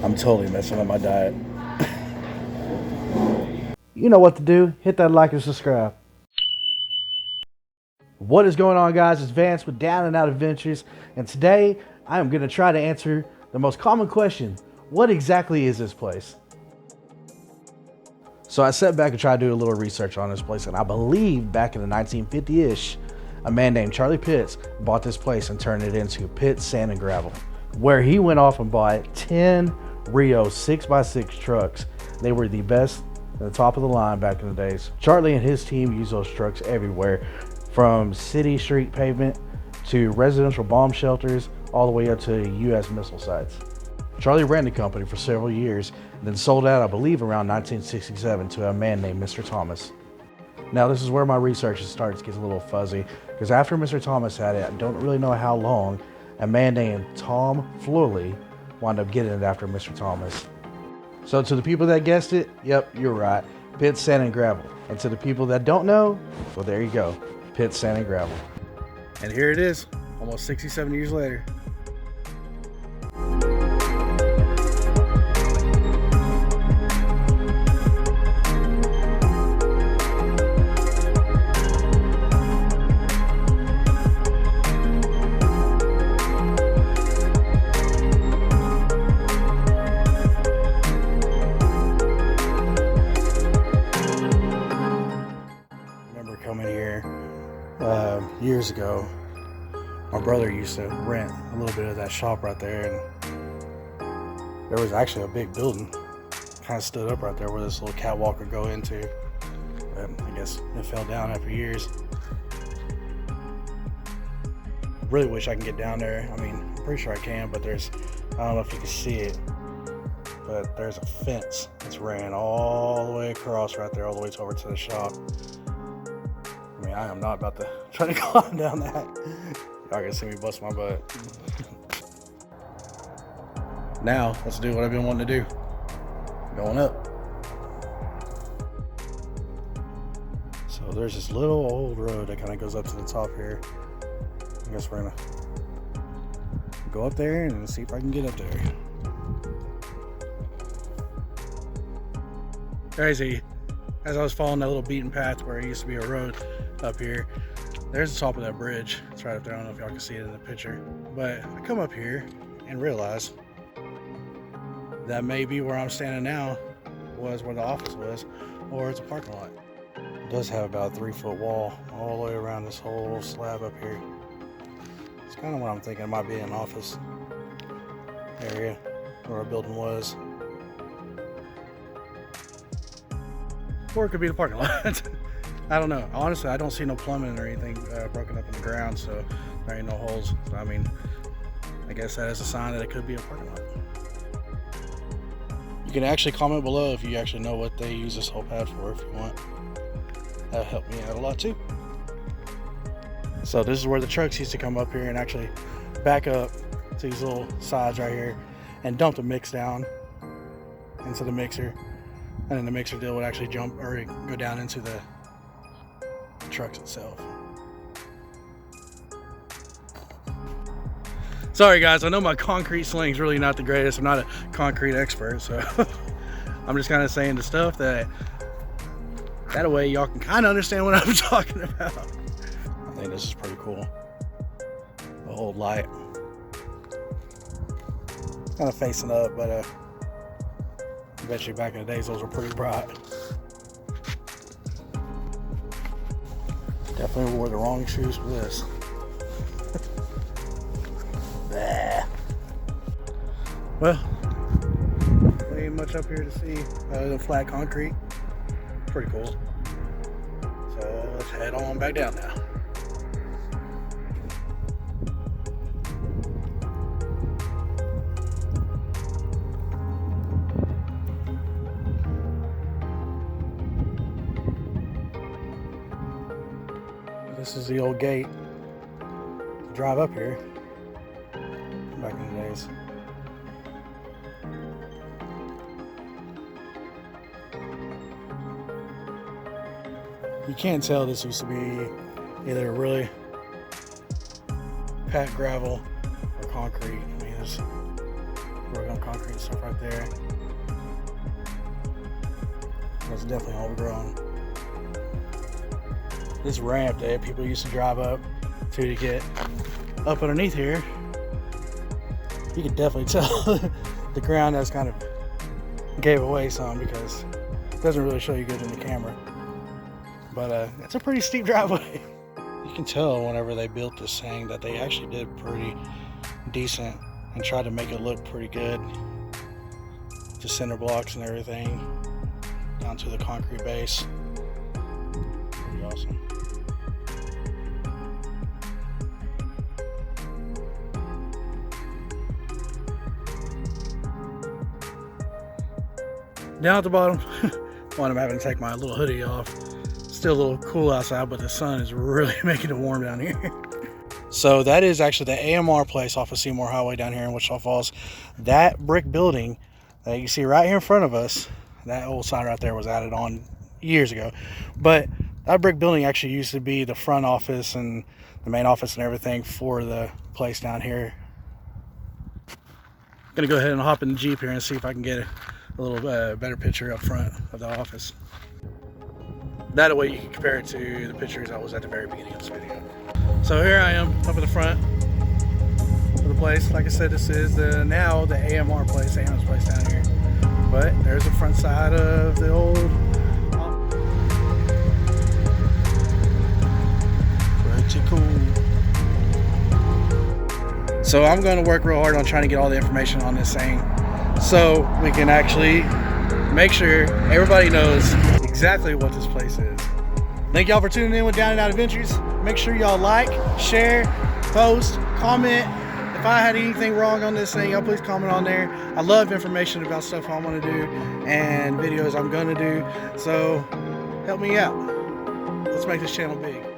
I'm totally messing up my diet. You know what to do. Hit that like and subscribe. What is going on, guys? It's Vance with Down and Out Adventures, and today I am going to try to answer the most common question: what exactly is this place? So I sat back and tried to do a little research on this place, and I believe back in the 1950-ish, a man named Charlie Pitts bought this place and turned it into Pitt Sand and Gravel, where he went off and bought 10 Rio 6x6 trucks. They were the best at the top of the line back in the days. Charlie and his team used those trucks everywhere, from city street pavement to residential bomb shelters, all the way up to U.S. missile sites. Charlie ran the company for several years and then sold out, I believe, around 1967 to a man named Mr. Thomas. Now, this is where my research starts to get a little fuzzy, because after Mr. Thomas had it, I don't really know how long, a man named Tom Florley wound up getting it after Mr. Thomas. So to the people that guessed it, yep, you're right, Pitt Sand and Gravel. And to the people that don't know, well, there you go, Pitt Sand and Gravel. And here it is, almost 67 years later. Coming here years ago, my brother used to rent a little bit of that shop right there, and there was actually a big building kind of stood up right there where this little catwalk would go into. I guess it fell down after years. I really wish I can get down there. I mean, I'm pretty sure I can, but I don't know if you can see it, but there's a fence that's ran all the way across right there, all the way over to the shop. I mean, I am not about to try to climb down that. Y'all gonna see me bust my butt. Now, let's do what I've been wanting to do. Going up. So there's this little old road that kind of goes up to the top here. I guess we're gonna go up there and see if I can get up there. Crazy. As I was following that little beaten path where it used to be a road up here, there's the top of that bridge. It's right up there. I don't know if y'all can see it in the picture, but I come up here and realize that maybe where I'm standing now was where the office was, or it's a parking lot. It does have about a 3-foot wall all the way around this whole slab up here. It's kind of what I'm thinking. It might be an office area where a building was. Or it could be the parking lot. I don't know. Honestly, I don't see no plumbing or anything broken up in the ground, so there ain't no holes. So, I mean, I guess that is a sign that it could be a parking lot. You can actually comment below if you actually know what they use this whole pad for, if you want. That'll help me out a lot too. So this is where the trucks used to come up here and actually back up to these little sides right here and dump the mix down into the mixer. And then the mixer deal would actually jump or go down into the trucks itself. Sorry guys, I know my concrete sling's really not the greatest. I'm not a concrete expert, so I'm just kind of saying the stuff that way y'all can kind of understand what I'm talking about. I think this is pretty cool. The old light. Kind of facing up, but I bet you back in the days those were pretty bright. Definitely wore the wrong shoes for this. Well, there ain't much up here to see other than flat concrete. Pretty cool. So let's head on back down now. This is the old gate to drive up here back in the days. You can't tell this used to be either really packed gravel or concrete. I mean, Working on concrete and stuff right there. That's definitely overgrown. This ramp that people used to drive up to get up underneath here, you can definitely tell the ground has kind of gave away some because it doesn't really show you good in the camera. But it's a pretty steep driveway. You can tell whenever they built this thing that they actually did pretty decent and tried to make it look pretty good. The center blocks and everything down to the concrete base. Pretty awesome. Down at the bottom, one I'm having to take my little hoodie off. Still a little cool outside, but the sun is really making it warm down here. So that is actually the AMR place off of Seymour Highway down here in Wichita Falls. That brick building that you see right here in front of us, that old sign right there was added on years ago. But that brick building actually used to be the front office and the main office and everything for the place down here. I'm gonna go ahead and hop in the Jeep here and see if I can get a little better picture up front of the office. That way you can compare it to the pictures I was at the very beginning of this video. So here I am up at the front of the place. Like I said, this is now the AMR place, AMR's place down here. But there's the front side of the old. Pretty cool. So I'm going to work real hard on trying to get all the information on this thing, so we can actually make sure everybody knows exactly what this place is. Thank y'all for tuning in with Down and Out Adventures. Make sure y'all like, share, post, comment. If I had anything wrong on this thing, y'all please comment on there. I love information about stuff I want to do and videos I'm going to do. So help me out. Let's make this channel big.